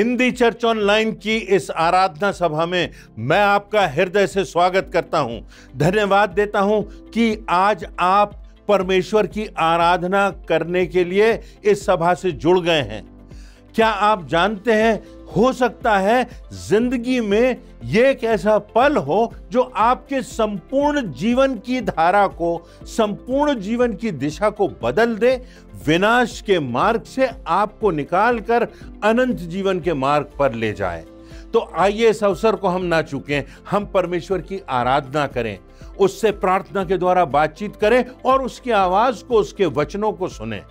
Hindi church online की इस आराधना सभा में मैं आपका हृदय से स्वागत करता हूं। धन्यवाद देता हूं कि आज आप परमेश्वर की आराधना करने के लिए इस सभा से जुड़ गए हैं। क्या आप जानते हैं, हो सकता है जिंदगी में ये एक ऐसा पल हो जो आपके संपूर्ण जीवन की धारा को, संपूर्ण जीवन की दिशा को बदल दे, विनाश के मार्ग से आपको निकालकर अनंत जीवन के मार्ग पर ले जाए। तो आइए इस अवसर को हम ना चूकें, हम परमेश्वर की आराधना करें, उससे प्रार्थना के द्वारा बातचीत करें और उसकी आवाज को, उसके वचनों को सुनें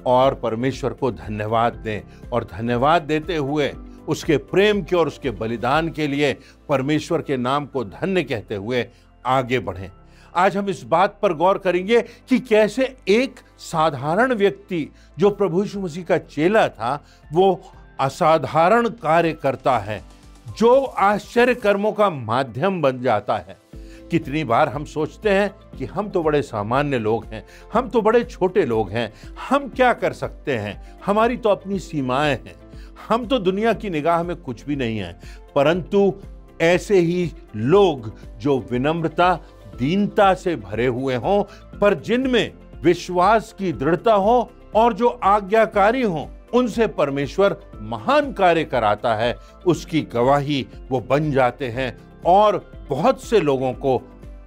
और परमेश्वर को धन्यवाद दें। और धन्यवाद देते हुए उसके प्रेम के और उसके बलिदान के लिए परमेश्वर के नाम को धन्य कहते हुए आगे बढ़ें। आज हम इस बात पर गौर करेंगे कि कैसे एक साधारण व्यक्ति जो प्रभु यीशु मसीह का चेला था, वो असाधारण कार्य करता है, जो आश्चर्य कर्मों का माध्यम बन जाता है। कितनी बार हम सोचते हैं कि हम तो बड़े सामान्य लोग हैं, हम तो बड़े छोटे लोग हैं, हम क्या कर सकते हैं, हमारी तो अपनी सीमाएं हैं, हम तो दुनिया की निगाह में कुछ भी नहीं हैं। परंतु ऐसे ही लोग जो विनम्रता, दीनता से भरे हुए हों, पर जिनमें विश्वास की दृढ़ता हो और जो आज्ञाकारी हों, उनसे परमेश्वर महान कार्य कराता है। उसकी गवाही वो बन जाते हैं और बहुत से लोगों को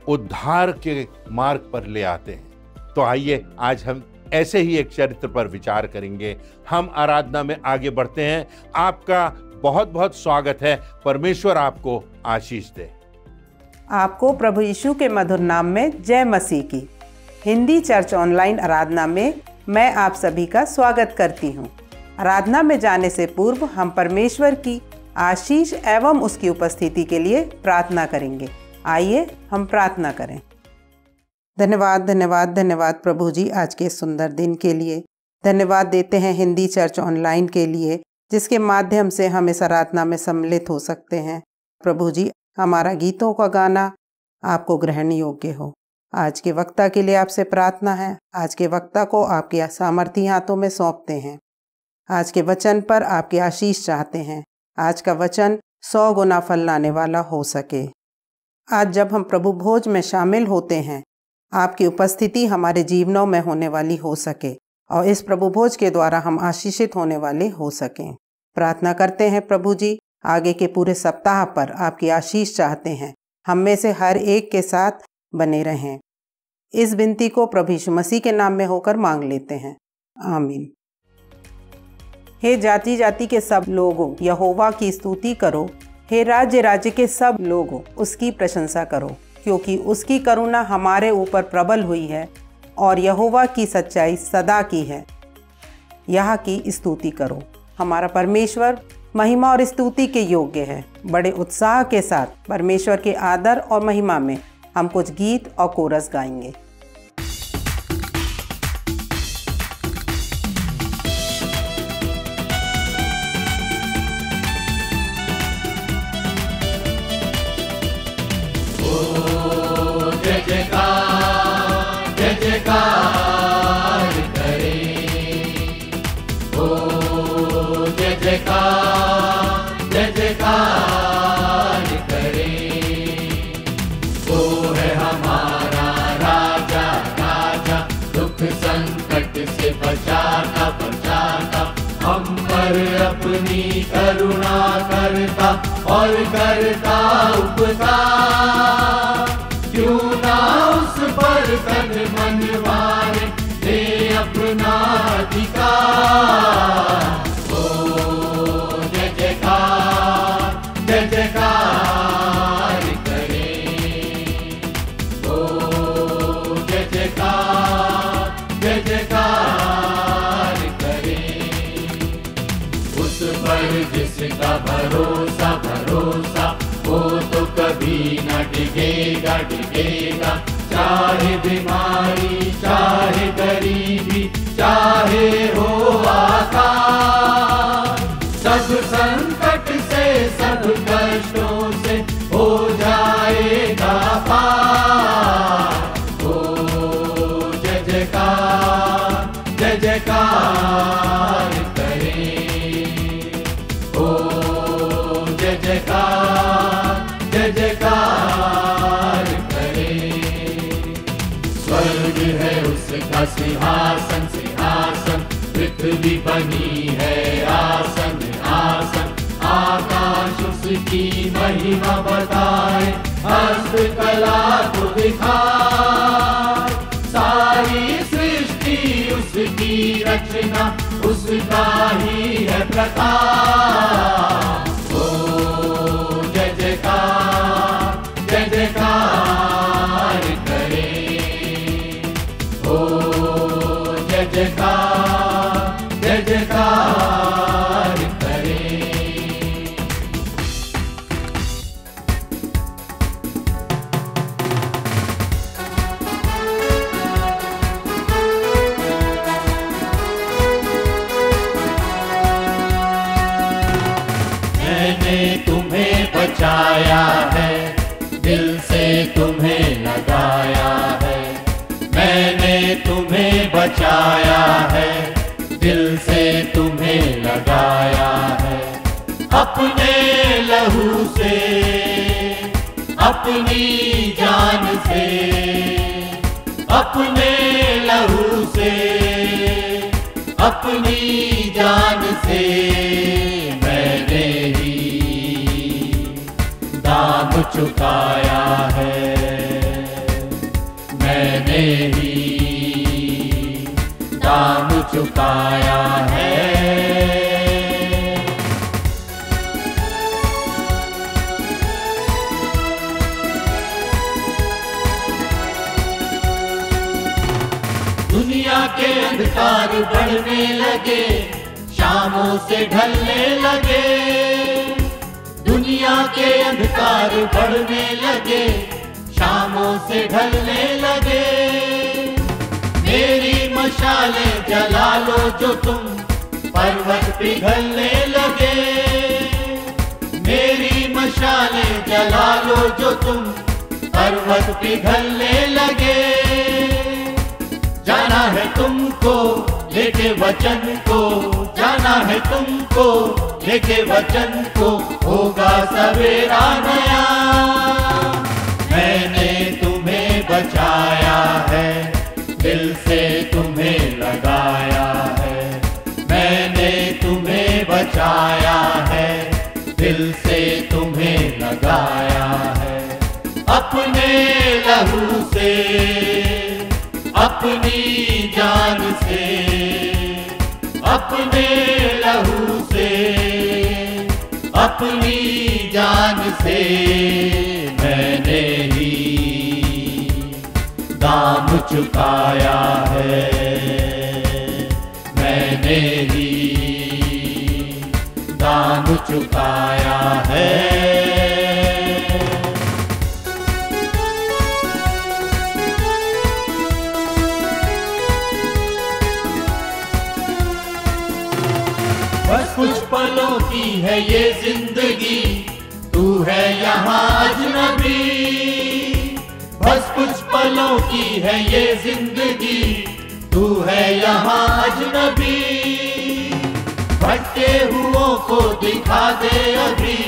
उद्धार के मार्ग पर ले आते हैं। तो आइए आज हम ऐसे ही एक चरित्र पर विचार करेंगे। हम आराधना में आगे बढ़ते हैं। आपका बहुत बहुत स्वागत है। परमेश्वर आपको आशीष दे। आपको प्रभु यीशु के मधुर नाम में जय मसीह की। हिंदी चर्च ऑनलाइन आराधना में मैं आप सभी का स्वागत करती हूँ। आराधना में जाने से पूर्व हम परमेश्वर की आशीष एवं उसकी उपस्थिति के लिए प्रार्थना करेंगे। आइए हम प्रार्थना करें। धन्यवाद धन्यवाद धन्यवाद प्रभु जी, आज के सुंदर दिन के लिए धन्यवाद देते हैं हिंदी चर्च ऑनलाइन के लिए, जिसके माध्यम से हम इस आराधना में सम्मिलित हो सकते हैं। प्रभु जी, हमारा गीतों का गाना आपको ग्रहण योग्य हो। आज के वक्ता के लिए आपसे प्रार्थना है। आज के वक्ता को आपके सामर्थी हाथों में सौंपते हैं। आज के वचन पर आपकी आशीष चाहते हैं। आज का वचन 100 गुना फल लाने वाला हो सके। आज जब हम प्रभु भोज में शामिल होते हैं, आपकी उपस्थिति हमारे जीवनों में होने वाली हो सके और इस प्रभु भोज के द्वारा हम आशीषित होने वाले हो सकें। प्रार्थना करते हैं प्रभु जी, आगे के पूरे सप्ताह पर आपकी आशीष चाहते हैं। हम में से हर एक के साथ बने रहें। इस विनती को प्रभु यीशु मसीह के नाम में होकर मांग लेते हैं, आमीन। हे जाति जाति के सब लोगों, यहोवा की स्तुति करो। हे राज्य राज्य के सब लोगों, उसकी प्रशंसा करो, क्योंकि उसकी करुणा हमारे ऊपर प्रबल हुई है और यहोवा की सच्चाई सदा की है। यहाँ की स्तुति करो। हमारा परमेश्वर महिमा और स्तुति के योग्य है। बड़े उत्साह के साथ परमेश्वर के आदर और महिमा में हम कुछ गीत और कोरस गाएंगे। जय जयकार, जय जयकार करे। ओ जय जयकार, जय जयकार करे। वो है हमारा राजा, राजा, दुख संकट से बचाता बचाता, हम पर अपनी करुणा करता और करता उपकार। क्यों ना उस पर तन मन मारे, दे अपना अधिकार। ओ जय जयकार, जय जयकार करे। ओ जय जयकार, जय जयकार करे। उस पर जिसका भरोसा भरोसा, वो तो कभी न डिगेगा डिगेगा। चाहे बीमारी, चाहे गरीबी, चाहे हो आकाश, सब संकट से, सब कष्टों से हो जाएगा पार। ओ जय जयकार, जय जयकार करे। ओ उसका सिंहासन सिंहासन, पृथ्वी बनी है आसन आसन। आकाश उसकी महिमा बताए, हस्तकला को दिखाए। सारी सृष्टि उसकी रचना, उसका ही है प्रकाश। ओ जय जयकार, जय जयकार करे। ओ जय जयकार, जय जयकार करे। मैंने तुम्हें बचाया है, दिल से तुम्हें लगाया है। मैंने तुम्हें बचाया है, दिल से तुम्हें लगाया है। अपने लहू से, अपनी जान से, अपने लहू से, अपनी जान से मैंने ही दाम चुकाया है। मैंने ही दाम चुकाया है। दुनिया के अंधकार बढ़ने लगे, शामों से ढलने लगे। दुनिया के अंधकार बढ़ने लगे, शामों से ढलने लगे। मेरी मशालें जला लो जो तुम, पर्वत पिघलने लगे। मेरी मशालें जला लो जो तुम, पर्वत पिघलने लगे। जाना है तुमको लेके वचन को, जाना है तुमको लेके वचन को, होगा सवेरा नया। मैंने तुम्हें बचाया है, दिल से तुम्हें लगाया है। मैंने तुम्हें बचाया है, दिल से तुम्हें लगाया है। अपने लहू से, अपनी जान से, अपने लहू से, अपनी जान से मैंने ही दाम चुकाया है। मैंने ही दाम चुकाया है। बस कुछ पलों की है ये जिंदगी, तू है यहाँ अजनबी। बस कुछ पलों की है ये जिंदगी, तू है यहाँ अजनबी। भटके हुओं को दिखा दे अभी,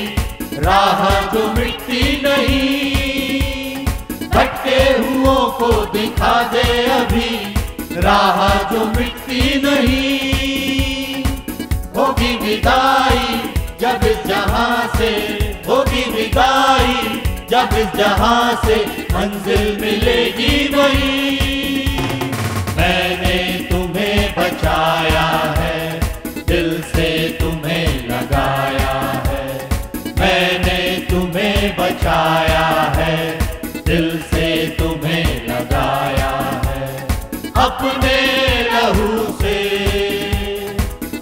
राह जो मिटती नहीं। भटके हुओं को दिखा दे अभी, राह जो मिटती नहीं। होगी विदाई जब इस जहां से, होगी विदाई जब इस जहां से, मंजिल मिलेगी नहीं। मैंने तुम्हें बचाया है, दिल से तुम्हें लगाया है। मैंने तुम्हें बचाया है, दिल से तुम्हें लगाया है। अपने लहू से,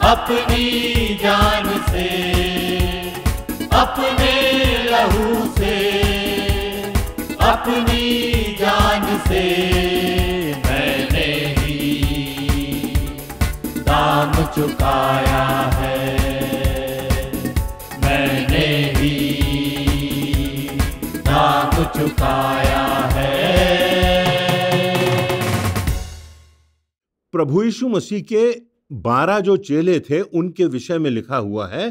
अपनी जान से, अपने लहू से, अपनी जान से मैंने ही दाम चुकाया है। मैंने ही दाम चुकाया है। प्रभु यीशु मसीह के 12 जो चेले थे उनके विषय में लिखा हुआ है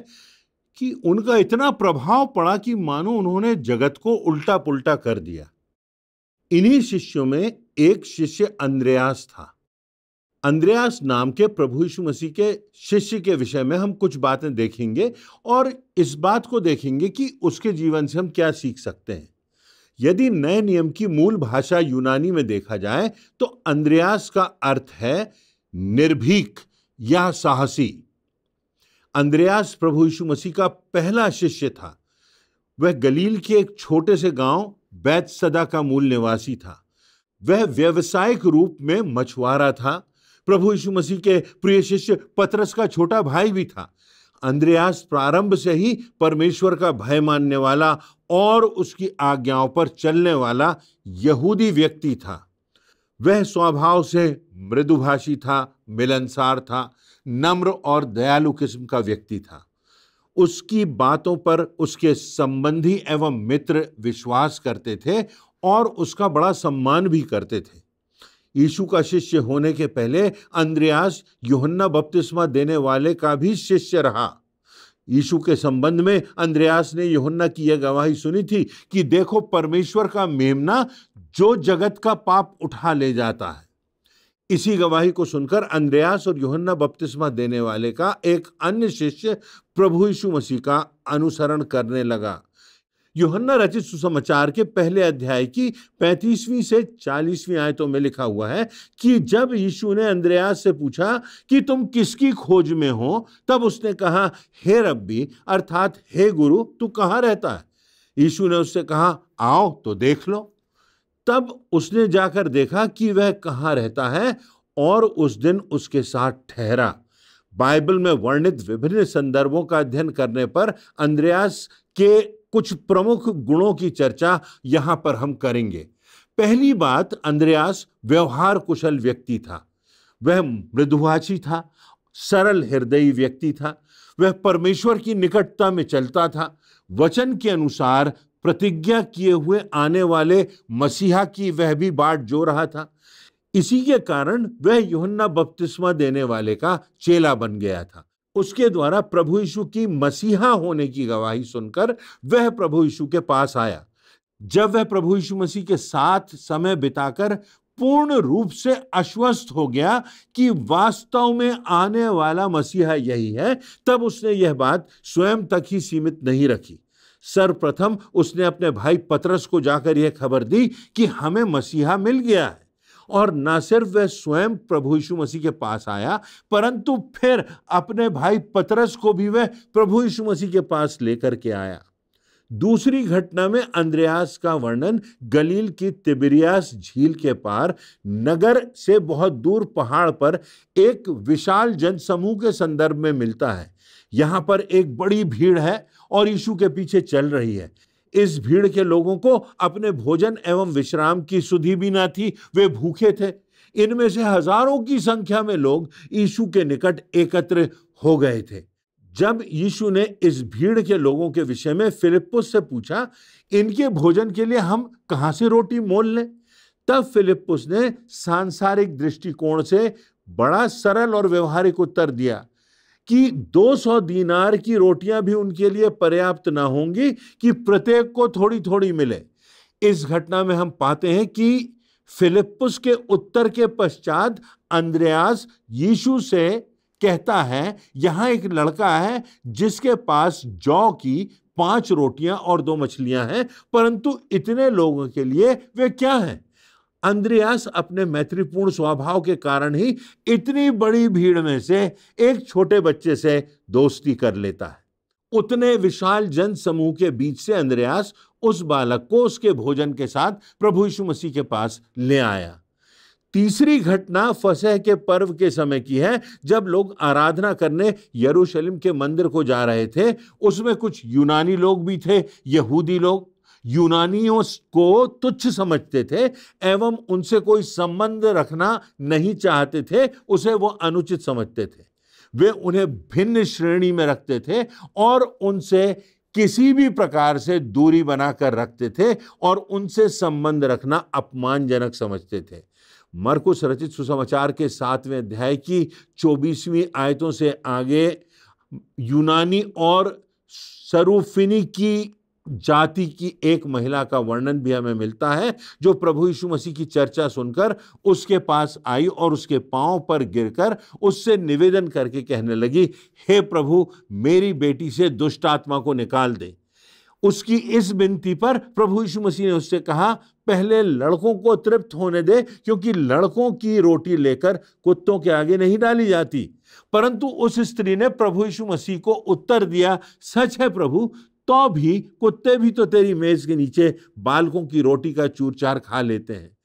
कि उनका इतना प्रभाव पड़ा कि मानो उन्होंने जगत को उल्टा पुल्टा कर दिया। इन्हीं शिष्यों में एक शिष्य अंद्रयास था। अंद्रयास नाम के प्रभु यीशु मसीह के शिष्य के विषय में हम कुछ बातें देखेंगे और इस बात को देखेंगे कि उसके जीवन से हम क्या सीख सकते हैं। यदि नए नियम की मूल भाषा यूनानी में देखा जाए तो अंद्रयास का अर्थ है निर्भीक या साहसी। अंद्रयास प्रभु यीशु मसीह का पहला शिष्य था। वह गलील के एक छोटे से गांव बैतसदा का मूल निवासी था। वह व्यावसायिक रूप में मछुआरा था। प्रभु यीशु मसीह के प्रिय शिष्य पतरस का छोटा भाई भी था। अंद्रयास प्रारंभ से ही परमेश्वर का भय मानने वाला और उसकी आज्ञाओं पर चलने वाला यहूदी व्यक्ति था। वह स्वभाव से मृदुभाषी था, मिलनसार था, नम्र और दयालु किस्म का व्यक्ति था। उसकी बातों पर उसके संबंधी एवं मित्र विश्वास करते थे और उसका बड़ा सम्मान भी करते थे। यीशु का शिष्य होने के पहले अंद्रयास यूहन्ना बपतिस्मा देने वाले का भी शिष्य रहा। यीशु के संबंध में अंद्रयास ने यूहन्ना की यह गवाही सुनी थी कि देखो परमेश्वर का मेमना जो जगत का पाप उठा ले जाता है। इसी गवाही को सुनकर अंद्रयास और यूहन्ना बपतिस्मा देने वाले का एक अन्य शिष्य प्रभु यीशु मसीह का अनुसरण करने लगा। यूहन्ना रचित सुसमाचार के पहले अध्याय की 35वीं से 40वीं आयतों में लिखा हुआ है कि जब यीशु ने अंद्रयास से पूछा कि तुम किसकी खोज में हो, तब उसने कहा, हे रब्बी अर्थात हे गुरु, तू कहाँ रहता है? यीशु ने उससे कहा, आओ तो देख लो। तब उसने जाकर देखा कि वह कहाँ रहता है और उस दिन उसके साथ ठहरा। बाइबल में वर्णित विभिन्न संदर्भों का अध्ययन करने पर अंद्रयास के कुछ प्रमुख गुणों की चर्चा यहां पर हम करेंगे। पहली बात, अंद्रयास व्यवहार कुशल व्यक्ति था। वह मृदुभाषी था, सरल हृदयी व्यक्ति था। वह परमेश्वर की निकटता में चलता था। वचन के अनुसार प्रतिज्ञा किए हुए आने वाले मसीहा की वह भी बाट जो रहा था। इसी के कारण वह यूहन्ना बपतिस्मा देने वाले का चेला बन गया था। उसके द्वारा प्रभु यीशु की मसीहा होने की गवाही सुनकर वह प्रभु यीशु के पास आया। जब वह प्रभु यीशु मसीह के साथ समय बिताकर पूर्ण रूप से आश्वस्त हो गया कि वास्तव में आने वाला मसीहा यही है, तब उसने यह बात स्वयं तक ही सीमित नहीं रखी। सर्वप्रथम उसने अपने भाई पतरस को जाकर यह खबर दी कि हमें मसीहा मिल गया है। और न सिर्फ वह स्वयं प्रभु यीशु मसीह के पास आया, परंतु फिर अपने भाई पतरस को भी वह प्रभु यीशु मसीह के पास लेकर के आया। दूसरी घटना में अंद्रयास का वर्णन गलील की तिबिरियास झील के पार नगर से बहुत दूर पहाड़ पर एक विशाल जनसमूह के संदर्भ में मिलता है। यहां पर एक बड़ी भीड़ है और यीशु के पीछे चल रही है। इस भीड़ के लोगों को अपने भोजन एवं विश्राम की सुधि भी न थी। वे भूखे थे। इनमें से हजारों की संख्या में लोग यीशु के निकट एकत्र हो गए थे। जब यीशु ने इस भीड़ के लोगों के विषय में फिलिप्पुस से पूछा, इनके भोजन के लिए हम कहां से रोटी मोल लें, तब फिलिप्पुस ने सांसारिक दृष्टिकोण से बड़ा सरल और व्यवहारिक उत्तर दिया कि 200 दीनार की रोटियां भी उनके लिए पर्याप्त ना होंगी कि प्रत्येक को थोड़ी थोड़ी मिले। इस घटना में हम पाते हैं कि फिलिप्पुस के उत्तर के पश्चात अंद्रयास यीशु से कहता है, यहां एक लड़का है जिसके पास जौ की 5 रोटियां और 2 मछलियां हैं, परंतु इतने लोगों के लिए वे क्या हैं? अंद्रयास अपने मैत्रीपूर्ण स्वभाव के कारण ही इतनी बड़ी भीड़ में से एक छोटे बच्चे से दोस्ती कर लेता है। उतने विशाल जन समूह के बीच से अंद्रयास उस बालक को उसके भोजन के साथ प्रभु यीशु मसीह के पास ले आया। तीसरी घटना फसह के पर्व के समय की है, जब लोग आराधना करने यरूशलेम के मंदिर को जा रहे थे। उसमें कुछ यूनानी लोग भी थे। यहूदी लोग यूनानियों को तुच्छ समझते थे एवं उनसे कोई संबंध रखना नहीं चाहते थे। उसे वो अनुचित समझते थे। वे उन्हें भिन्न श्रेणी में रखते थे और उनसे किसी भी प्रकार से दूरी बनाकर रखते थे और उनसे संबंध रखना अपमानजनक समझते थे। मरकुस रचित सुसमाचार के 7वें अध्याय की 24वीं आयतों से आगे यूनानी और सरूफिनी की जाति की एक महिला का वर्णन भी हमें मिलता है, जो प्रभु यीशु मसीह की चर्चा सुनकर उसके पास आई और उसके पांव पर गिरकर उससे निवेदन करके कहने लगी, हे प्रभु, मेरी बेटी से दुष्ट आत्मा को निकाल दे। उसकी इस विनती पर प्रभु यीशु मसीह ने उससे कहा, पहले लड़कों को तृप्त होने दे, क्योंकि लड़कों की रोटी लेकर कुत्तों के आगे नहीं डाली जाती। परंतु उस स्त्री ने प्रभु यीशु मसीह को उत्तर दिया, सच है प्रभु, तो भी कुत्ते भी तो तेरी मेज के नीचे बालकों की रोटी का चूरचार खा लेते हैं।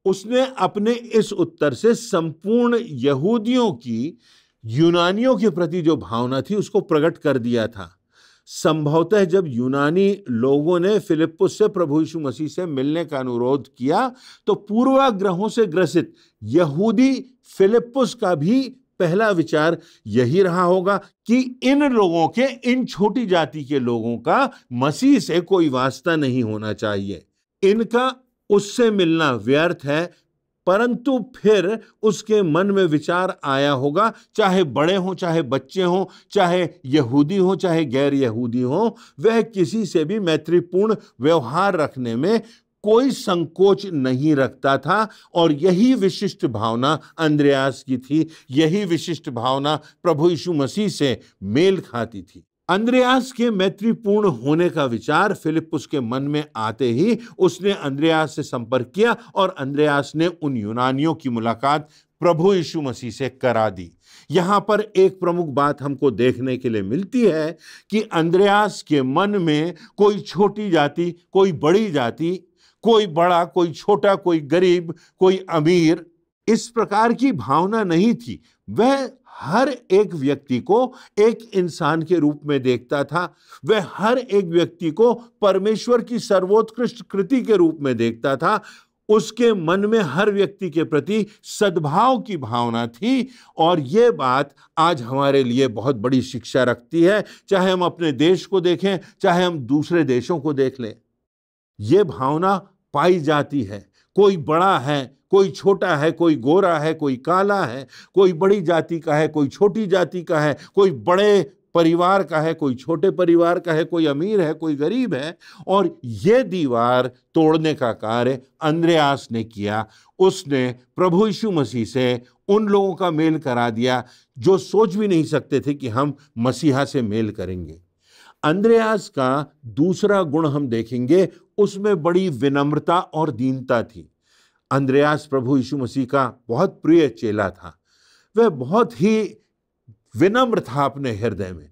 उसने अपने इस उत्तर से संपूर्ण यहूदियों की यूनानियों के प्रति जो भावना थी उसको प्रकट कर दिया था। संभवतः जब यूनानी लोगों ने फिलिप्पुस से प्रभु यीशु मसीह से मिलने का अनुरोध किया, तो पूर्वाग्रहों से ग्रसित यहूदी फिलिप्पुस का भी पहला विचार यही रहा होगा कि इन लोगों के, इन छोटी जाति के लोगों का मसीह से कोई वास्ता नहीं होना चाहिए, इनका उससे मिलना व्यर्थ है। परंतु फिर उसके मन में विचार आया होगा, चाहे बड़े हों, चाहे बच्चे हों, चाहे यहूदी हों, चाहे गैर यहूदी हों, वह किसी से भी मैत्रीपूर्ण व्यवहार रखने में कोई संकोच नहीं रखता था। और यही विशिष्ट भावना अंद्रयास की थी, यही विशिष्ट भावना प्रभु यीशु मसीह से मेल खाती थी। अंद्रयास के मैत्रीपूर्ण होने का विचार फिलिप्पुस के मन में आते ही उसने अंद्रयास से संपर्क किया और अंद्रयास ने उन यूनानियों की मुलाकात प्रभु यीशु मसीह से करा दी। यहां पर एक प्रमुख बात हमको देखने के लिए मिलती है कि अंद्रयास के मन में कोई छोटी जाति, कोई बड़ी जाति, कोई बड़ा, कोई छोटा, कोई गरीब, कोई अमीर, इस प्रकार की भावना नहीं थी। वह हर एक व्यक्ति को एक इंसान के रूप में देखता था। वह हर एक व्यक्ति को परमेश्वर की सर्वोत्कृष्ट कृति के रूप में देखता था। उसके मन में हर व्यक्ति के प्रति सद्भाव की भावना थी। और ये बात आज हमारे लिए बहुत बड़ी शिक्षा रखती है, चाहे हम अपने देश को देखें, चाहे हम दूसरे देशों को देख लें। ये भावना पाई जाती है। कोई बड़ा है, कोई छोटा है, कोई गोरा है, कोई काला है, कोई बड़ी जाति का है, कोई छोटी जाति का है, कोई बड़े परिवार का है, कोई छोटे परिवार का है, कोई अमीर है, कोई गरीब है। और ये दीवार तोड़ने का कार्य अंद्रयास ने किया। उसने प्रभु यीशु मसीह से उन लोगों का मेल करा दिया जो सोच भी नहीं सकते थे कि हम मसीहा से मेल करेंगे। अंद्रयास का दूसरा गुण हम देखेंगे, उसमें बड़ी विनम्रता और दीनता थी। अंद्रयास प्रभु यीशु मसीह का बहुत प्रिय चेला था। वह बहुत ही विनम्र था अपने हृदय में।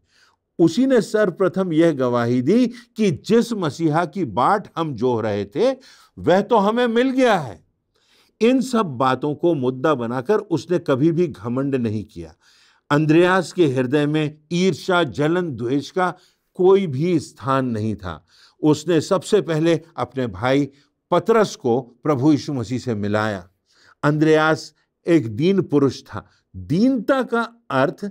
उसी ने सर्वप्रथम यह गवाही दी कि जिस मसीहा की बाट हम जोह रहे थे वह तो हमें मिल गया है। इन सब बातों को मुद्दा बनाकर उसने कभी भी घमंड नहीं किया। अंद्रयास के हृदय में ईर्ष्या, जलन, द्वेष का कोई भी स्थान नहीं था। उसने सबसे पहले अपने भाई पतरस को प्रभु यीशु मसीह से मिलाया। अंद्रयास एक दीन पुरुष था। दीनता का अर्थ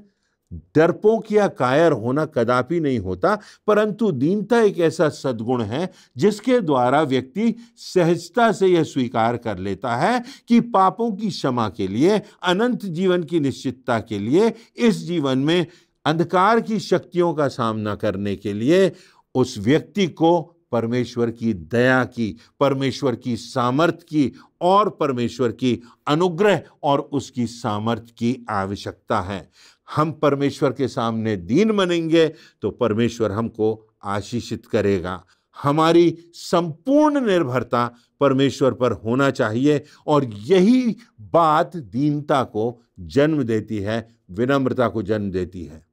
डरपोक या कायर होना कदापि नहीं होता, परंतु दीनता एक ऐसा सद्गुण है जिसके द्वारा व्यक्ति सहजता से यह स्वीकार कर लेता है कि पापों की क्षमा के लिए, अनंत जीवन की निश्चितता के लिए, इस जीवन में अंधकार की शक्तियों का सामना करने के लिए उस व्यक्ति को परमेश्वर की दया की, परमेश्वर की सामर्थ की और परमेश्वर की अनुग्रह और उसकी सामर्थ की आवश्यकता है। हम परमेश्वर के सामने दीन बनेंगे तो परमेश्वर हमको आशीषित करेगा। हमारी संपूर्ण निर्भरता परमेश्वर पर होना चाहिए और यही बात दीनता को जन्म देती है, विनम्रता को जन्म देती है।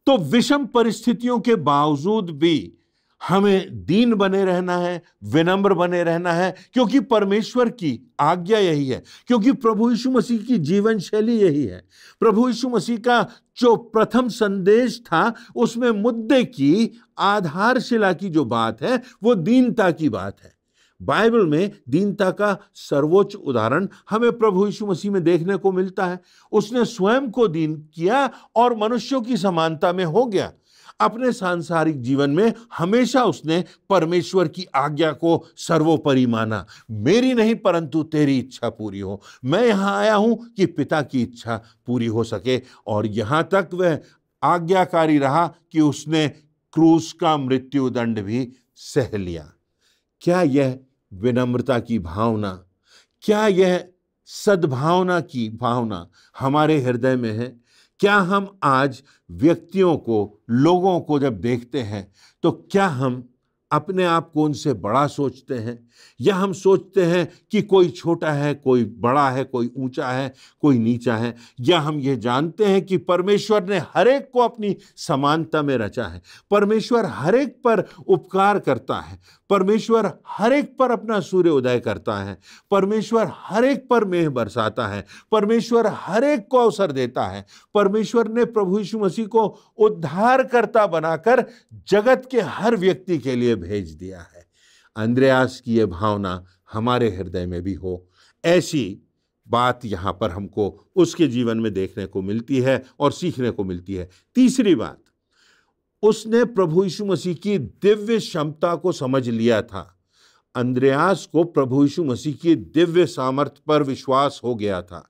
तो विषम परिस्थितियों के बावजूद भी हमें दीन बने रहना है, विनम्र बने रहना है, क्योंकि परमेश्वर की आज्ञा यही है, क्योंकि प्रभु यीशु मसीह की जीवन शैली यही है। प्रभु यीशु मसीह का जो प्रथम संदेश था उसमें मुद्दे की, आधारशिला की जो बात है वो दीनता की बात है। बाइबल में दीनता का सर्वोच्च उदाहरण हमें प्रभु यीशु मसीह में देखने को मिलता है। उसने स्वयं को दीन किया और मनुष्यों की समानता में हो गया। अपने सांसारिक जीवन में हमेशा उसने परमेश्वर की आज्ञा को सर्वोपरि माना। मेरी नहीं परंतु तेरी इच्छा पूरी हो। मैं यहां आया हूं कि पिता की इच्छा पूरी हो सके। और यहां तक वह आज्ञाकारी रहा कि उसने क्रूस का मृत्युदंड भी सह लिया। क्या यह विनम्रता की भावना, क्या यह सद्भावना की भावना हमारे हृदय में है? क्या हम आज व्यक्तियों को, लोगों को जब देखते हैं तो क्या हम अपने आप को उनसे बड़ा सोचते हैं, या हम सोचते हैं कि कोई छोटा है, कोई बड़ा है, कोई ऊंचा है, कोई नीचा है? या हम ये जानते हैं कि परमेश्वर ने हर एक को अपनी समानता में रचा है, परमेश्वर हर एक पर उपकार करता है, परमेश्वर हर एक पर अपना सूर्य उदय करता है, परमेश्वर हर एक पर मेघ बरसाता है, परमेश्वर हर एक को अवसर देता है, परमेश्वर ने प्रभु यीशु मसीह को उद्धारकर्ता बनाकर जगत के हर व्यक्ति के लिए भेज दिया है। अंद्रयास की यह भावना हमारे हृदय में भी हो, ऐसी बात यहां पर हमको उसके जीवन में देखने को मिलती है और सीखने को मिलती है। तीसरी बात, उसने प्रभु यीशु मसीह की दिव्य क्षमता को समझ लिया था। अंद्रयास को प्रभु यीशु मसीह की दिव्य सामर्थ्य पर विश्वास हो गया था।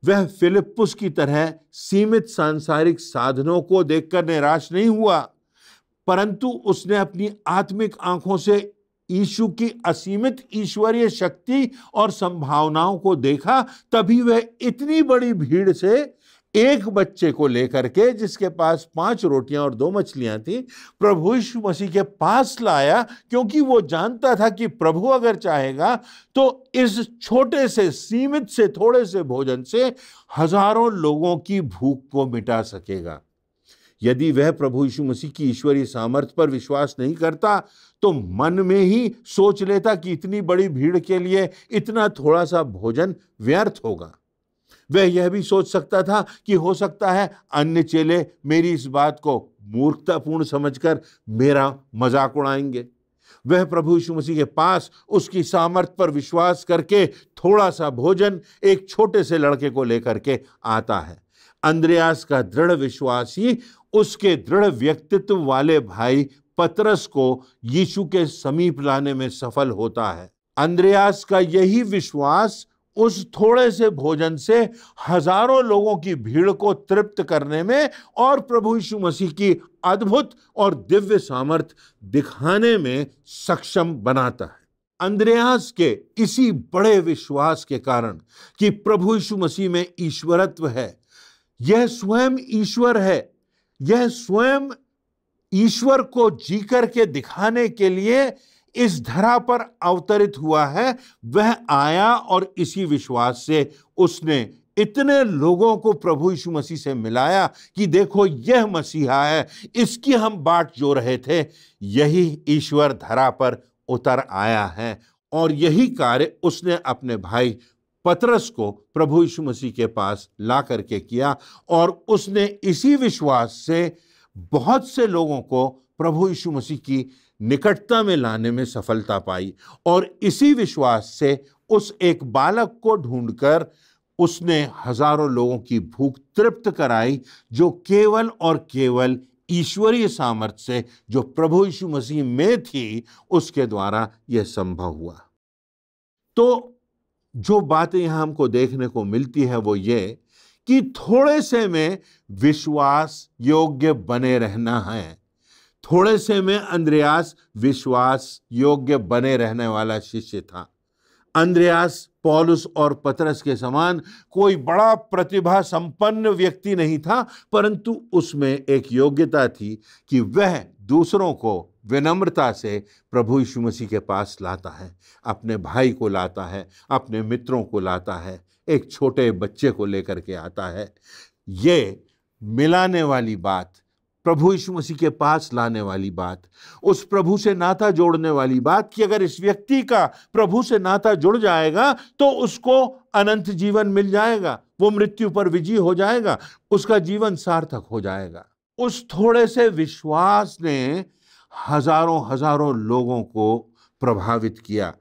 वह फिलिप्पुस की तरह सीमित सांसारिक साधनों को देखकर निराश नहीं हुआ, परंतु उसने अपनी आत्मिक आंखों से यीशु की असीमित ईश्वरीय शक्ति और संभावनाओं को देखा। तभी वह इतनी बड़ी भीड़ से एक बच्चे को लेकर के, जिसके पास 5 रोटियां और 2 मछलियां थी, प्रभु यीशु मसीह के पास लाया, क्योंकि वो जानता था कि प्रभु अगर चाहेगा तो इस छोटे से, सीमित से, थोड़े से भोजन से हजारों लोगों की भूख को मिटा सकेगा। यदि वह प्रभु यीशु मसीह की ईश्वरीय सामर्थ्य पर विश्वास नहीं करता तो मन में ही सोच लेता कि इतनी बड़ी भीड़ के लिए इतना थोड़ा सा भोजन व्यर्थ होगा। वह यह भी सोच सकता था कि हो सकता है अन्य चेले मेरी इस बात को मूर्खतापूर्ण समझकर मेरा मजाक उड़ाएंगे। वह प्रभु यीशु मसीह के पास उसकी सामर्थ्य पर विश्वास करके थोड़ा सा भोजन एक छोटे से लड़के को लेकर के आता है। अंद्रयास का दृढ़ विश्वास ही उसके दृढ़ व्यक्तित्व वाले भाई पतरस को यीशु के समीप लाने में सफल होता है। अंद्रयास का यही विश्वास उस थोड़े से भोजन से हजारों लोगों की भीड़ को तृप्त करने में और प्रभु यीशु मसीह की अद्भुत और दिव्य सामर्थ दिखाने में सक्षम बनाता है। अंद्रयास के इसी बड़े विश्वास के कारण कि प्रभु यीशु मसीह में ईश्वरत्व है, यह स्वयं ईश्वर है, यह स्वयं ईश्वर को जी करके दिखाने के लिए इस धरा पर अवतरित हुआ है, वह आया और इसी विश्वास से उसने इतने लोगों को प्रभु यीशु मसीह से मिलाया कि देखो यह मसीहा है, इसकी हम बाट जो रहे थे, यही ईश्वर धरा पर उतर आया है। और यही कार्य उसने अपने भाई पतरस को प्रभु यीशु मसीह के पास ला करके किया और उसने इसी विश्वास से बहुत से लोगों को प्रभु यीशु मसीह की निकटता में लाने में सफलता पाई। और इसी विश्वास से उस एक बालक को ढूंढकर उसने हजारों लोगों की भूख तृप्त कराई, जो केवल और केवल ईश्वरीय सामर्थ्य से जो प्रभु यीशु मसीह में थी उसके द्वारा यह संभव हुआ। तो जो बातें यहां हमको देखने को मिलती है वो ये कि थोड़े से में विश्वास योग्य बने रहना है। थोड़े से में अंद्रयास विश्वास योग्य बने रहने वाला शिष्य था। अंद्रयास पौलुस और पतरस के समान कोई बड़ा प्रतिभा संपन्न व्यक्ति नहीं था, परंतु उसमें एक योग्यता थी कि वह दूसरों को विनम्रता से प्रभु यीशु मसीह के पास लाता है, अपने भाई को लाता है, अपने मित्रों को लाता है, एक छोटे बच्चे को लेकर के आता है। ये मिलाने वाली बात, प्रभु यीशु मसीह के पास लाने वाली बात, उस प्रभु से नाता जोड़ने वाली बात कि अगर इस व्यक्ति का प्रभु से नाता जुड़ जाएगा तो उसको अनंत जीवन मिल जाएगा, वो मृत्यु पर विजयी हो जाएगा, उसका जीवन सार्थक हो जाएगा। उस थोड़े से विश्वास ने हजारों हजारों लोगों को प्रभावित किया।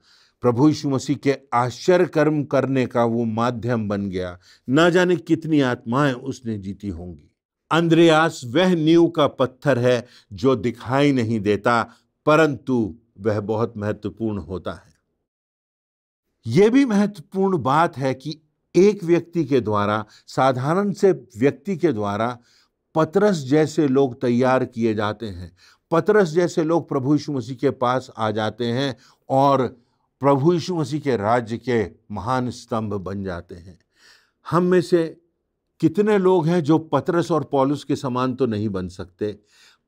प्रभु यीशु मसीह के आश्चर्य कर्म करने का वो माध्यम बन गया। न जाने कितनी आत्माएं उसने जीती होंगी। अंद्रयास वह नींव का पत्थर है जो दिखाई नहीं देता, परंतु वह बहुत महत्वपूर्ण होता है। यह भी महत्वपूर्ण बात है कि एक व्यक्ति के द्वारा, साधारण से व्यक्ति के द्वारा पतरस जैसे लोग तैयार किए जाते हैं। पतरस जैसे लोग प्रभु यीशु मसीह के पास आ जाते हैं और प्रभु यीशु मसीह के राज्य के महान स्तंभ बन जाते हैं। हम में से कितने लोग हैं जो पतरस और पौलुस के समान तो नहीं बन सकते,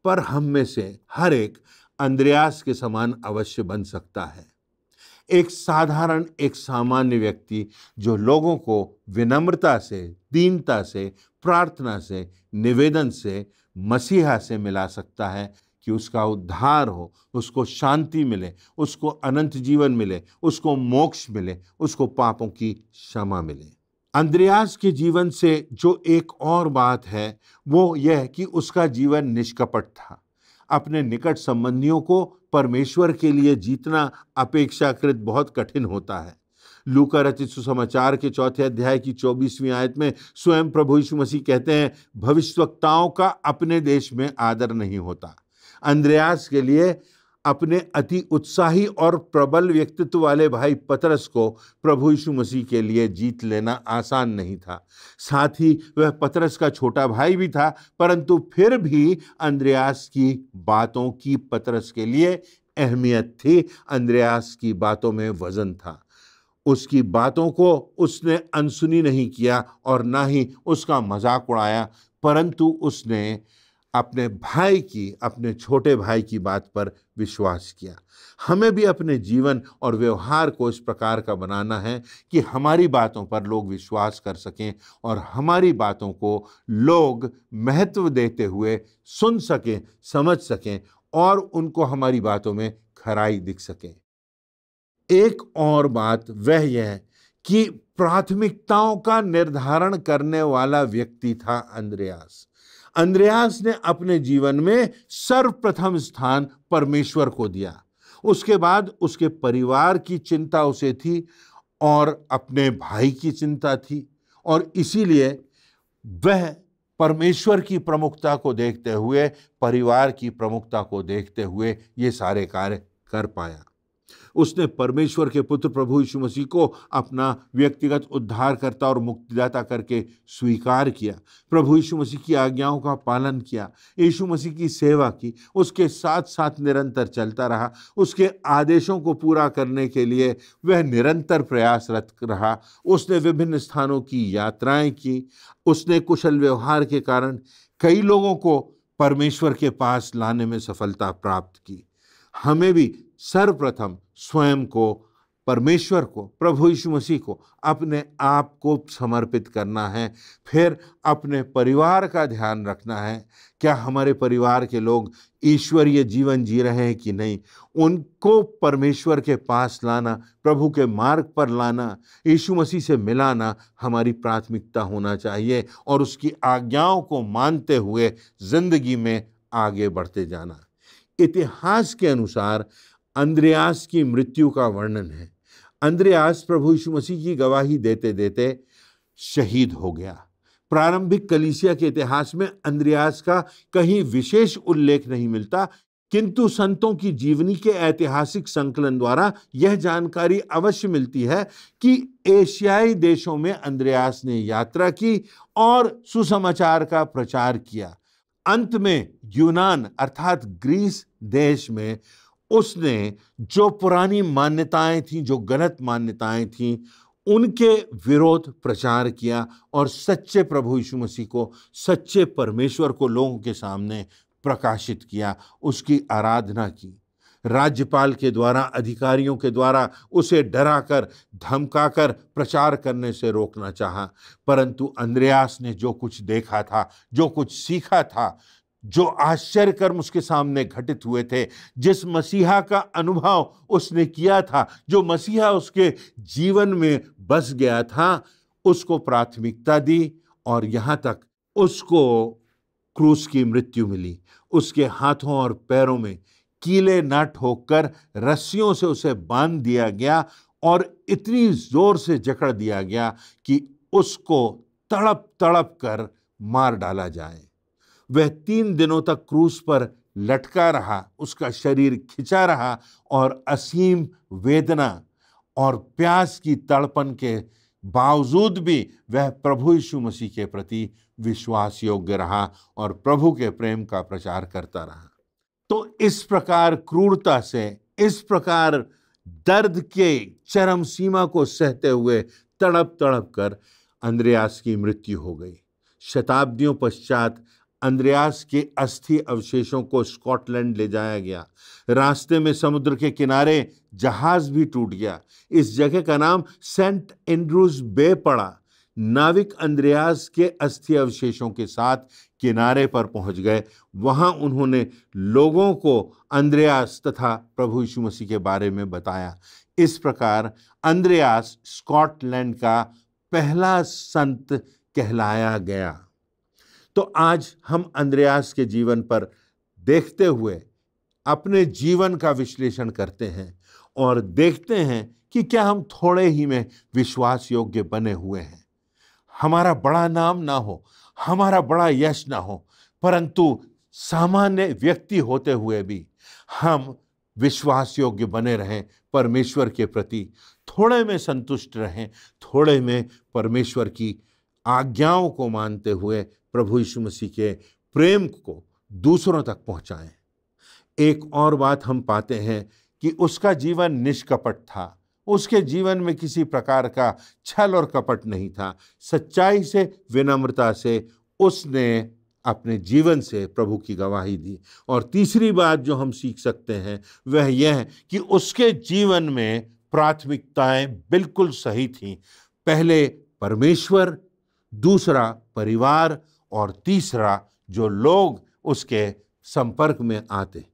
पर हम में से हर एक अंद्रयास के समान अवश्य बन सकता है। एक साधारण, एक सामान्य व्यक्ति जो लोगों को विनम्रता से, दीनता से, प्रार्थना से, निवेदन से मसीहा से मिला सकता है कि उसका उद्धार हो, उसको शांति मिले, उसको अनंत जीवन मिले, उसको मोक्ष मिले, उसको पापों की क्षमा मिले। अंद्रयास के जीवन से जो एक और बात है वो यह कि उसका जीवन निष्कपट था। अपने निकट संबंधियों को परमेश्वर के लिए जीतना अपेक्षाकृत बहुत कठिन होता है। लूका रचित सुसमाचार के 4 अध्याय की 24वीं आयत में स्वयं प्रभु यीशु मसीह कहते हैं, भविष्यवक्ताओं का अपने देश में आदर नहीं होता। अंद्रयास के लिए अपने अति उत्साही और प्रबल व्यक्तित्व वाले भाई पतरस को प्रभु यीशु मसीह के लिए जीत लेना आसान नहीं था। साथ ही वह पतरस का छोटा भाई भी था, परंतु फिर भी अंद्रयास की बातों की पतरस के लिए अहमियत थी। अंद्रयास की बातों में वजन था। उसकी बातों को उसने अनसुनी नहीं किया और ना ही उसका मजाक उड़ाया, परंतु उसने अपने भाई की, अपने छोटे भाई की बात पर विश्वास किया। हमें भी अपने जीवन और व्यवहार को इस प्रकार का बनाना है कि हमारी बातों पर लोग विश्वास कर सकें और हमारी बातों को लोग महत्व देते हुए सुन सकें, समझ सकें और उनको हमारी बातों में खराई दिख सके। एक और बात वह यह कि प्राथमिकताओं का निर्धारण करने वाला व्यक्ति था अंद्रयास। अंद्रयास ने अपने जीवन में सर्वप्रथम स्थान परमेश्वर को दिया। उसके बाद उसके परिवार की चिंता उसे थी और अपने भाई की चिंता थी, और इसीलिए वह परमेश्वर की प्रमुखता को देखते हुए, परिवार की प्रमुखता को देखते हुए ये सारे कार्य कर पाया। उसने परमेश्वर के पुत्र प्रभु यीशु मसीह को अपना व्यक्तिगत उद्धारकर्ता और मुक्तिदाता करके स्वीकार किया। प्रभु यीशु मसीह की आज्ञाओं का पालन किया, यीशु मसीह की सेवा की, उसके साथ साथ निरंतर चलता रहा। उसके आदेशों को पूरा करने के लिए वह निरंतर प्रयासरत रहा। उसने विभिन्न स्थानों की यात्राएं की। उसने कुशल व्यवहार के कारण कई लोगों को परमेश्वर के पास लाने में सफलता प्राप्त की। हमें भी सर्वप्रथम स्वयं को, परमेश्वर को, प्रभु यीशु मसीह को अपने आप को समर्पित करना है। फिर अपने परिवार का ध्यान रखना है। क्या हमारे परिवार के लोग ईश्वरीय जीवन जी रहे हैं कि नहीं? उनको परमेश्वर के पास लाना, प्रभु के मार्ग पर लाना, यीशु मसीह से मिलाना हमारी प्राथमिकता होना चाहिए और उसकी आज्ञाओं को मानते हुए जिंदगी में आगे बढ़ते जाना। इतिहास के अनुसार अंद्रयास की मृत्यु का वर्णन है। अंद्रयास प्रभु यीशु मसीह की गवाही देते देते शहीद हो गया। प्रारंभिक कलीसिया के इतिहास में अंद्रयास का कहीं विशेष उल्लेख नहीं मिलता, किंतु संतों की जीवनी के ऐतिहासिक संकलन द्वारा यह जानकारी अवश्य मिलती है कि एशियाई देशों में अंद्रयास ने यात्रा की और सुसमाचार का प्रचार किया। अंत में यूनान अर्थात ग्रीस देश में उसने जो पुरानी मान्यताएं थीं, जो गलत मान्यताएं थीं, उनके विरोध प्रचार किया और सच्चे प्रभु यीशु मसीह को, सच्चे परमेश्वर को लोगों के सामने प्रकाशित किया, उसकी आराधना की। राज्यपाल के द्वारा, अधिकारियों के द्वारा उसे डराकर, धमकाकर प्रचार करने से रोकना चाहा, परंतु अंद्रयास ने जो कुछ देखा था, जो कुछ सीखा था, जो आश्चर्य कर्म उसके सामने घटित हुए थे, जिस मसीहा का अनुभव उसने किया था, जो मसीहा उसके जीवन में बस गया था, उसको प्राथमिकता दी और यहाँ तक उसको क्रूस की मृत्यु मिली। उसके हाथों और पैरों में कीले न ठोककर रस्सियों से उसे बांध दिया गया और इतनी जोर से जकड़ दिया गया कि उसको तड़प तड़प कर मार डाला जाए। वह 3 दिनों तक क्रूस पर लटका रहा, उसका शरीर खिंचा रहा और असीम वेदना और प्यास की तड़पन के बावजूद भी वह प्रभु यीशु मसीह के प्रति विश्वास योग्य रहा और प्रभु के प्रेम का प्रचार करता रहा। तो इस प्रकार क्रूरता से, इस प्रकार दर्द के चरम सीमा को सहते हुए तड़प तड़प कर अंद्रयास की मृत्यु हो गई। शताब्दियों पश्चात अंद्रयास के अस्थि अवशेषों को स्कॉटलैंड ले जाया गया। रास्ते में समुद्र के किनारे जहाज भी टूट गया। इस जगह का नाम सेंट एंड्रूज बे पड़ा। नाविक अंद्रयास के अस्थि अवशेषों के साथ किनारे पर पहुंच गए। वहां उन्होंने लोगों को अंद्रयास तथा प्रभु यीशु मसीह के बारे में बताया। इस प्रकार अंद्रयास स्कॉटलैंड का पहला संत कहलाया गया। तो आज हम अंद्रयास के जीवन पर देखते हुए अपने जीवन का विश्लेषण करते हैं और देखते हैं कि क्या हम थोड़े ही में विश्वास योग्य बने हुए हैं। हमारा बड़ा नाम ना हो, हमारा बड़ा यश ना हो, परंतु सामान्य व्यक्ति होते हुए भी हम विश्वास योग्य बने रहें, परमेश्वर के प्रति थोड़े में संतुष्ट रहें, थोड़े में परमेश्वर की आज्ञाओं को मानते हुए प्रभु यीशु मसीह के प्रेम को दूसरों तक पहुंचाएं। एक और बात हम पाते हैं कि उसका जीवन निष्कपट था। उसके जीवन में किसी प्रकार का छल और कपट नहीं था। सच्चाई से, विनम्रता से उसने अपने जीवन से प्रभु की गवाही दी। और तीसरी बात जो हम सीख सकते हैं वह यह है कि उसके जीवन में प्राथमिकताएं बिल्कुल सही थीं। पहले परमेश्वर, दूसरा परिवार और तीसरा जो लोग उसके संपर्क में आते,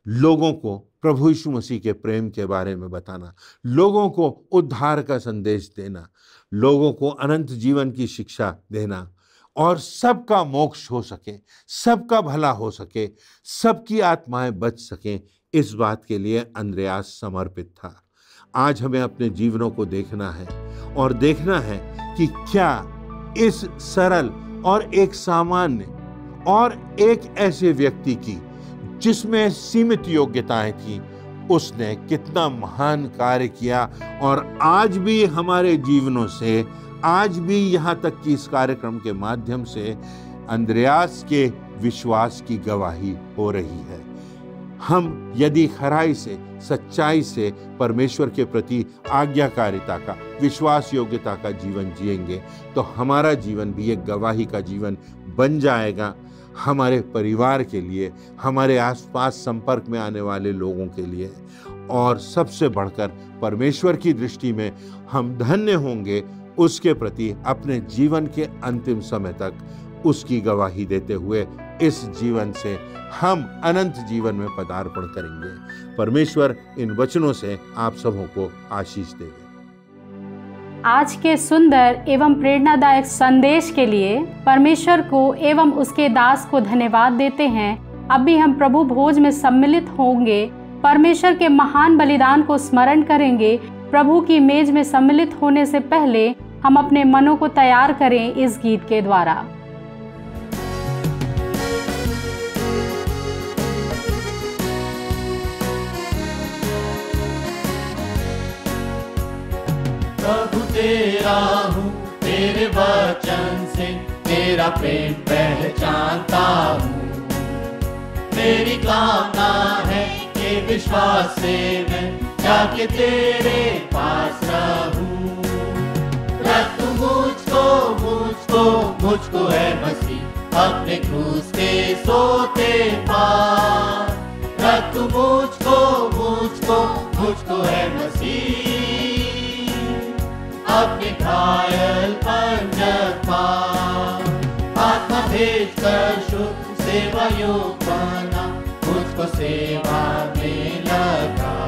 लोगों को प्रभु यीशु मसीह के प्रेम के बारे में बताना, लोगों को उद्धार का संदेश देना, लोगों को अनंत जीवन की शिक्षा देना और सबका मोक्ष हो सके, सबका भला हो सके, सबकी आत्माएं बच सकें, इस बात के लिए अंद्रयास समर्पित था। आज हमें अपने जीवनों को देखना है और देखना है कि क्या इस सरल और एक सामान्य और एक ऐसे व्यक्ति की जिसमें सीमित योग्यताएं थी, उसने कितना महान कार्य किया और आज भी हमारे जीवनों से, आज भी यहाँ तक कि इस कार्यक्रम के माध्यम से अंद्रयास के विश्वास की गवाही हो रही है। हम यदि खराई से, सच्चाई से परमेश्वर के प्रति आज्ञाकारिता का, विश्वास योग्यता का जीवन जिएंगे तो हमारा जीवन भी एक गवाही का जीवन बन जाएगा, हमारे परिवार के लिए, हमारे आसपास संपर्क में आने वाले लोगों के लिए, और सबसे बढ़कर परमेश्वर की दृष्टि में हम धन्य होंगे उसके प्रति अपने जीवन के अंतिम समय तक उसकी गवाही देते हुए इस जीवन से हम अनंत जीवन में पदार्पण करेंगे। परमेश्वर इन वचनों से आप सबों को आशीष देवे। आज के सुंदर एवं प्रेरणादायक संदेश के लिए परमेश्वर को एवं उसके दास को धन्यवाद देते हैं। अब भी हम प्रभु भोज में सम्मिलित होंगे, परमेश्वर के महान बलिदान को स्मरण करेंगे। प्रभु की मेज में सम्मिलित होने से पहले हम अपने मनों को तैयार करें इस गीत के द्वारा। प्रभु तेरा हूँ, तेरे वचन से तेरा प्रेम पहचानता हूँ। मेरी कामना है कि विश्वास से मैं जाके तेरे पास रहूँ। रख तू मुझको है मसीह अपने क्रूस के सोते पार। रख तू मुझको है मसीह अपने घायल पंजर पार। आत्मा भेज कर शुद्ध सेवा योग बना, मुझको सेवा में लगा।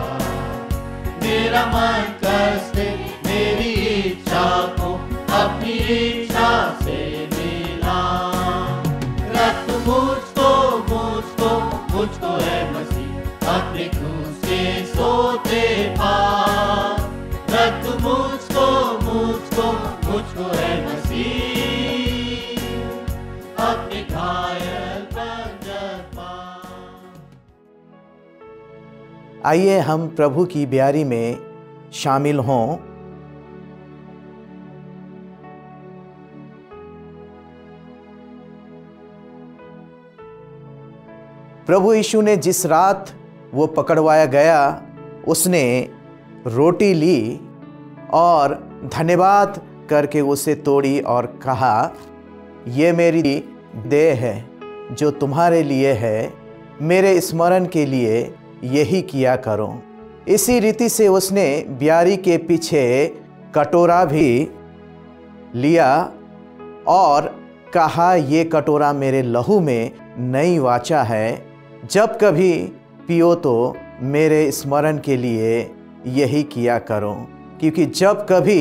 मेरा मन कसते मेरी इच्छा को अपनी इच्छा से मिला। रख मुझको है मसीह अपने क्रूस के सोते पार। रख मुझको है मसीह अपने घायल पंजर पार। आइए हम प्रभु की ब्यारी में शामिल हों। प्रभु यीशु ने जिस रात वो पकड़वाया गया, उसने रोटी ली और धन्यवाद करके उसे तोड़ी और कहा, ये मेरी देह है जो तुम्हारे लिए है, मेरे स्मरण के लिए यही किया करो। इसी रीति से उसने ब्यारी के पीछे कटोरा भी लिया और कहा, ये कटोरा मेरे लहू में नई वाचा है, जब कभी पियो तो मेरे स्मरण के लिए यही किया करो। क्योंकि जब कभी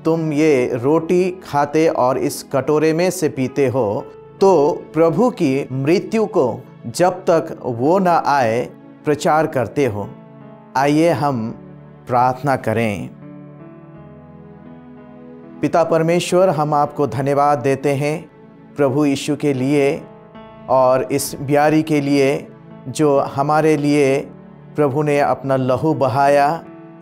तुम ये रोटी खाते और इस कटोरे में से पीते हो तो प्रभु की मृत्यु को जब तक वो ना आए प्रचार करते हो। आइए हम प्रार्थना करें। पिता परमेश्वर, हम आपको धन्यवाद देते हैं प्रभु यीशु के लिए और इस ब्यारी के लिए जो हमारे लिए प्रभु ने अपना लहू बहाया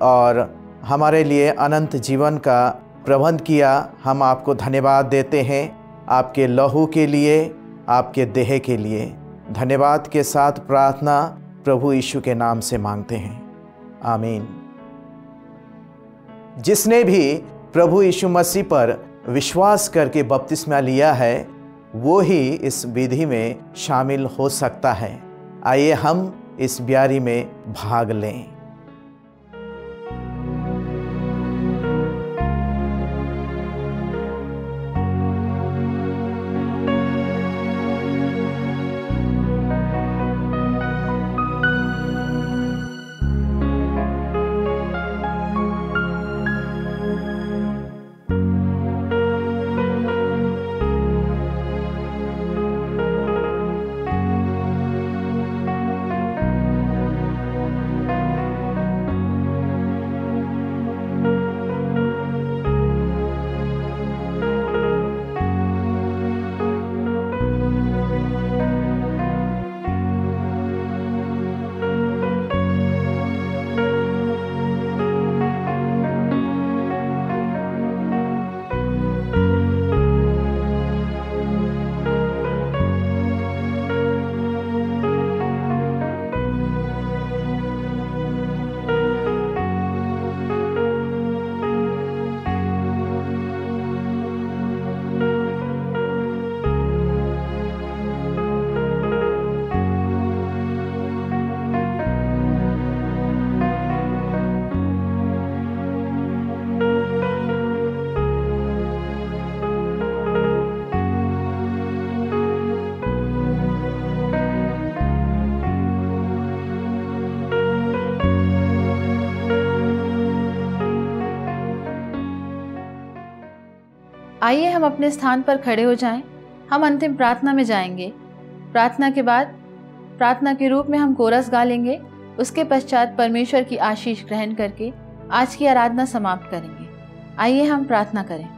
और हमारे लिए अनंत जीवन का प्रबंध किया। हम आपको धन्यवाद देते हैं आपके लहू के लिए, आपके देह के लिए। धन्यवाद के साथ प्रार्थना प्रभु यीशु के नाम से मांगते हैं, आमीन। जिसने भी प्रभु यीशु मसीह पर विश्वास करके बपतिस्मा लिया है वो ही इस विधि में शामिल हो सकता है। आइए हम इस ब्यारी में भाग लें। आइए हम अपने स्थान पर खड़े हो जाएं। हम अंतिम प्रार्थना में जाएंगे। प्रार्थना के बाद प्रार्थना के रूप में हम कोरस गा लेंगे। उसके पश्चात परमेश्वर की आशीष ग्रहण करके आज की आराधना समाप्त करेंगे। आइए हम प्रार्थना करें।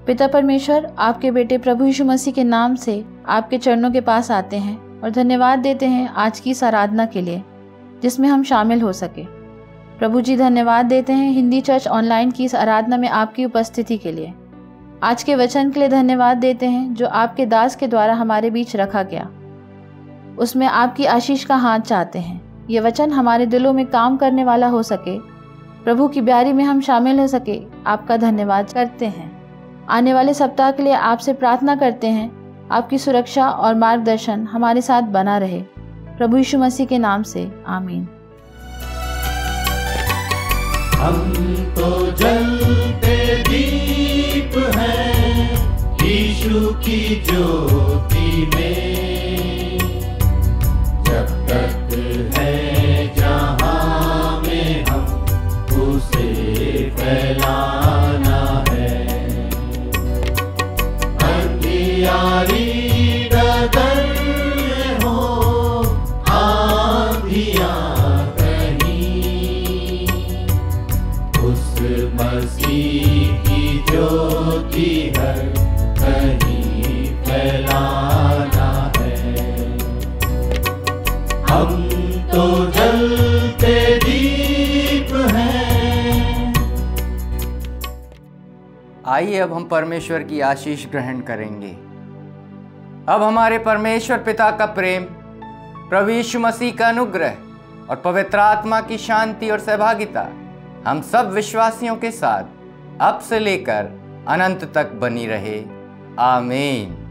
पिता परमेश्वर, आपके बेटे प्रभु यीशु मसीह के नाम से आपके चरणों के पास आते हैं और धन्यवाद देते हैं आज की इस आराधना के लिए जिसमें हम शामिल हो सके। प्रभु जी, धन्यवाद देते हैं हिंदी चर्च ऑनलाइन की इस आराधना में आपकी उपस्थिति के लिए। आज के वचन के लिए धन्यवाद देते हैं जो आपके दास के द्वारा हमारे बीच रखा गया। उसमें आपकी आशीष का हाथ चाहते हैं। ये वचन हमारे दिलों में काम करने वाला हो सके, प्रभु की ब्यारी में हम शामिल हो सके। आपका धन्यवाद करते हैं। आने वाले सप्ताह के लिए आपसे प्रार्थना करते हैं आपकी सुरक्षा और मार्गदर्शन हमारे साथ बना रहे। प्रभु यीशु मसीह के नाम से, आमीन। हम तो जलते दीप हैं यीशु की ज्योति में, जब तक है जहां में हम उसे फैलाना है। अंधियारी डगर में हो आंधियां मसीह की ज्योति हर कहीं फैलाना है। हम तो जलते दीप हैं। आइए अब हम परमेश्वर की आशीष ग्रहण करेंगे। अब हमारे परमेश्वर पिता का प्रेम, प्रभु यीशु मसीह का अनुग्रह और पवित्र आत्मा की शांति और सहभागिता हम सब विश्वासियों के साथ अब से लेकर अनंत तक बनी रहे। आमीन।